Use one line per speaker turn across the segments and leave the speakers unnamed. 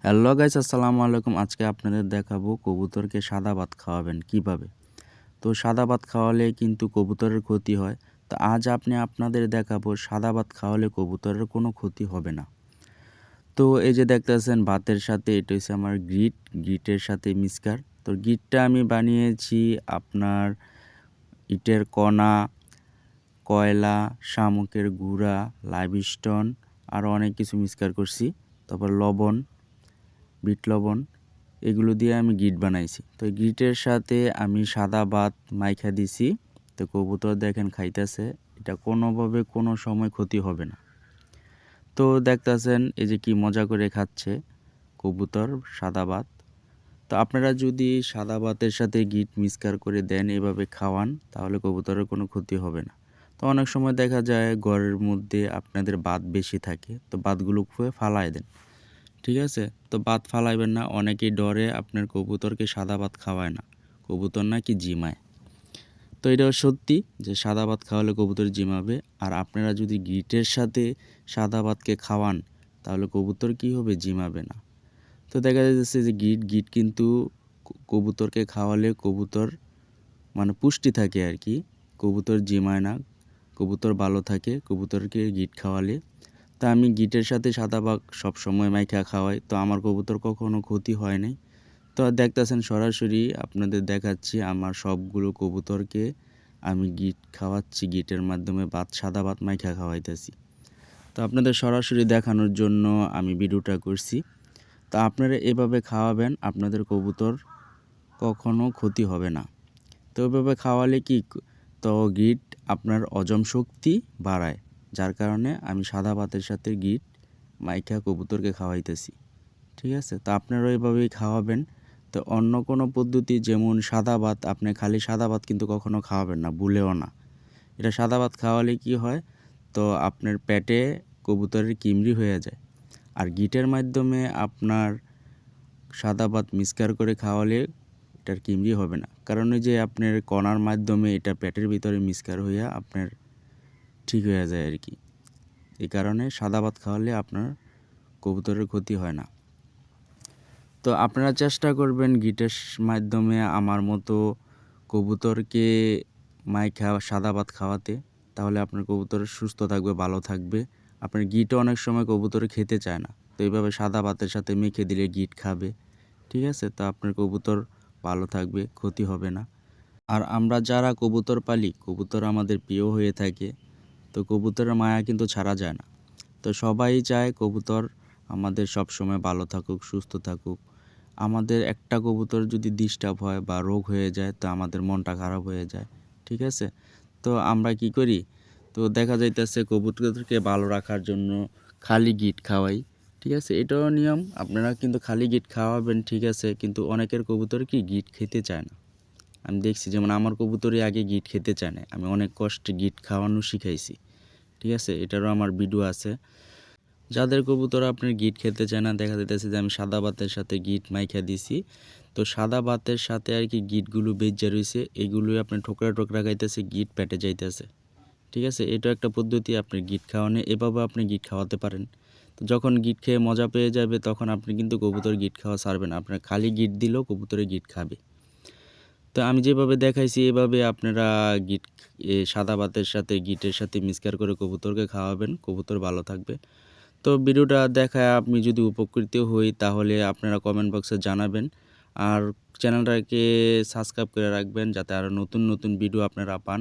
Hello guys, আসসালামু আলাইকুম। আজকে আপনাদের দেখাবো কবুতরকে সাদা ভাত খাওয়াবেন কিভাবে। তো সাদা ভাত খাওয়ালে কিন্তু কবুতরের ক্ষতি হয়। তো আজ আপনাদের দেখাবো সাদা ভাত খাওয়ালে কবুতরের কোনো ক্ষতি হবে না। তো এই যে দেখতেছেন ভাতের সাথে এটা হচ্ছে আমার গিটের সাথে মিক্সচার। তো গিটটা আমি বানিয়েছি আপনার ইটের কণা, কয়লা, শামুকের গুঁড়া, লাইভস্টোন আরও অনেক কিছু মিক্সচার করছি। তারপর লবণ, বিট লবণ এগুলো দিয়ে আমি গিট বানাইছি। তো গিটের সাথে আমি সাদা ভাত মাইখা দিছি। তো কবুতর দেখেন খাইতেছে, এটা কোনোভাবে কোনো সময় ক্ষতি হবে না। তো দেখতেছেন এই যে কি মজা করে খাচ্ছে কবুতর সাদা ভাত। তো আপনারা যদি সাদা ভাতের সাথে গিট মিক্সচার করে দেন, এভাবে খাওয়ান, তাহলে কবুতরের কোনো ক্ষতি হবে না। তো অনেক সময় দেখা যায় ঘরের মধ্যে আপনাদের ভাত বেশি থাকে, তো ভাতগুলো খুঁয়ে ফালায় দেন, ঠিক আছে? তো ভাত ফালাইবেন না। অনেকেই ডরে আপনার কবুতরকে সাদা ভাত খাওয়ায় না, কবুতর নাকি জিমায়। তো এটাও সত্যি যে সাদা ভাত খাওয়ালে কবুতর জিমাবে। আর আপনারা যদি গিটের সাথে সাদা ভাতকে খাওয়ান, তাহলে কবুতর কি হবে? জিমাবে না। তো দেখা যাচ্ছে যে গিট কিন্তু কবুতরকে খাওয়ালে কবুতর মানে পুষ্টি থাকে আর কি, কবুতর জিমায় না, কবুতর ভালো থাকে কবুতরকে গিট খাওয়ালে। তা আমি গিটের সাথে সাদা ভাত সবসময় মাইখা খাওয়াই, তো আমার কবুতর কখনো ক্ষতি হয় নাই। তো দেখতেছেন সরাসরি আপনাদের দেখাচ্ছি আমার সবগুলো কবুতরকে আমি গিট খাওয়াচ্ছি, গিটের মাধ্যমে সাদা ভাত মাইখা খাওয়াইতেছি। তো আপনাদের সরাসরি দেখানোর জন্য আমি ভিডিওটা করছি। তো আপনারা এভাবে খাওয়াবেন, আপনাদের কবুতর কখনো ক্ষতি হবে না। তো এভাবে খাওয়ালে কি, তো গিট আপনার হজম শক্তি বাড়ায়, যার কারণে আমি সাদা ভাতের সাথে গিট মাইখা কবুতরকে খাওয়াইতেছি, ঠিক আছে? তো আপনারাও এভাবেই খাওয়াবেন। তো অন্য কোনো পদ্ধতি যেমন সাদা ভাত, আপনি খালি সাদা ভাত কিন্তু কখনো খাওয়াবেন না, ভুলেও না। এটা সাদা ভাত খাওয়ালে কি হয়, তো আপনার পেটে কবুতরের কিমড়ি হয়ে যায়। আর গিটের মাধ্যমে আপনার সাদা ভাত মিক্সচার করে খাওয়ালে এটার কিমড়ি হবে না, কারণ ওই যে আপনার কণার মাধ্যমে এটা পেটের ভিতরে মিক্সচার হইয়া আপনার ঠিক হয়ে যায় আর কি। এই কারণে সাদা ভাত খাওয়ালে আপনার কবুতরের ক্ষতি হয় না। তো আপনারা চেষ্টা করবেন গিটের মাধ্যমে আমার মতো কবুতরকে মাইখা সাদা ভাত খাওয়াতে, তাহলে আপনার কবুতর সুস্থ থাকবে, ভালো থাকবে। আপনার গিটও অনেক সময় কবুতর খেতে চায় না, তো এইভাবে সাদা ভাতের সাথে মেখে দিলে গিট খাবে, ঠিক আছে? তো আপনার কবুতর ভালো থাকবে, ক্ষতি হবে না। আর আমরা যারা কবুতর পালি, কবুতর আমাদের প্রিয় হয়ে থাকে। তো কবুতরের মায়া কিন্তু ছাড়া যায় না। তো সবাই চায় কবুতর আমাদের সব সময় ভালো থাকুক, সুস্থ থাকুক। আমাদের একটা কবুতর যদি ডিস্টার্ব হয় বা রোগ হয়ে যায়, তো আমাদের মনটা খারাপ হয়ে যায়, ঠিক আছে? তো আমরা কি করি, তো দেখা যাইতেছে কবুতরকে ভালো রাখার জন্য খালি গিট খাওয়াই, ঠিক আছে? এটাও নিয়ম, আপনারা কিন্তু খালি গিট খাওয়াবেন, ঠিক আছে? কিন্তু অনেকের কবুতর কি গিট খেতে চায় না। আমি দেখছি, যেমন আমার কবুতরই আগে গিট খেতে চায় না, আমি অনেক কষ্টে গিট খাওয়ানো শিখাইছি, ঠিক আছে? এটারও আমার ভিডিও আছে। যাদের কবুতর আপনার গিট খেতে চায় না, দেখা যাইতেছে যে আমি সাদা ভাতের সাথে গিট মাইখা দিছি। তো সাদা ভাতের সাথে আর কি গিটগুলো বেজ্জা রইছে, এগুলোই আপনি ঠোকরা ঠোকরা খাইতেছে, গিট পেটে যাইতেছে, ঠিক আছে? এটাও একটা পদ্ধতি আপনার গিট খাওয়ানো, এভাবে আপনি গিট খাওয়াতে পারেন। তো যখন গিট খেয়ে মজা পেয়ে যাবে, তখন আপনি কিন্তু কবুতর গিট খাওয়া ছাড়বেন, আপনার খালি গিট দিলেও কবুতরে গিট খাবে। তো আমি যেভাবে দেখাইছি এভাবে আপনারা গিট সাদা ভাতের সাথে গিটের সাথে মিক্সচার করে কবুতরকে খাওয়াবেন, কবুতর ভালো থাকবে। তো ভিডিওটা দেখায় আমি যদি উপকৃত হই, তাহলে আপনারা কমেন্ট বক্সে জানাবেন। আর চ্যানেলটাকে সাবস্ক্রাইব করে রাখবেন, যাতে আরও নতুন নতুন ভিডিও আপনারা পান।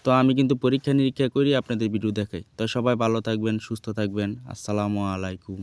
তো আমি কিন্তু পরীক্ষা নিরীক্ষা করি আপনাদের ভিডিও দেখাই। তো সবাই ভালো থাকবেন, সুস্থ থাকবেন। আসসালামু আলাইকুম।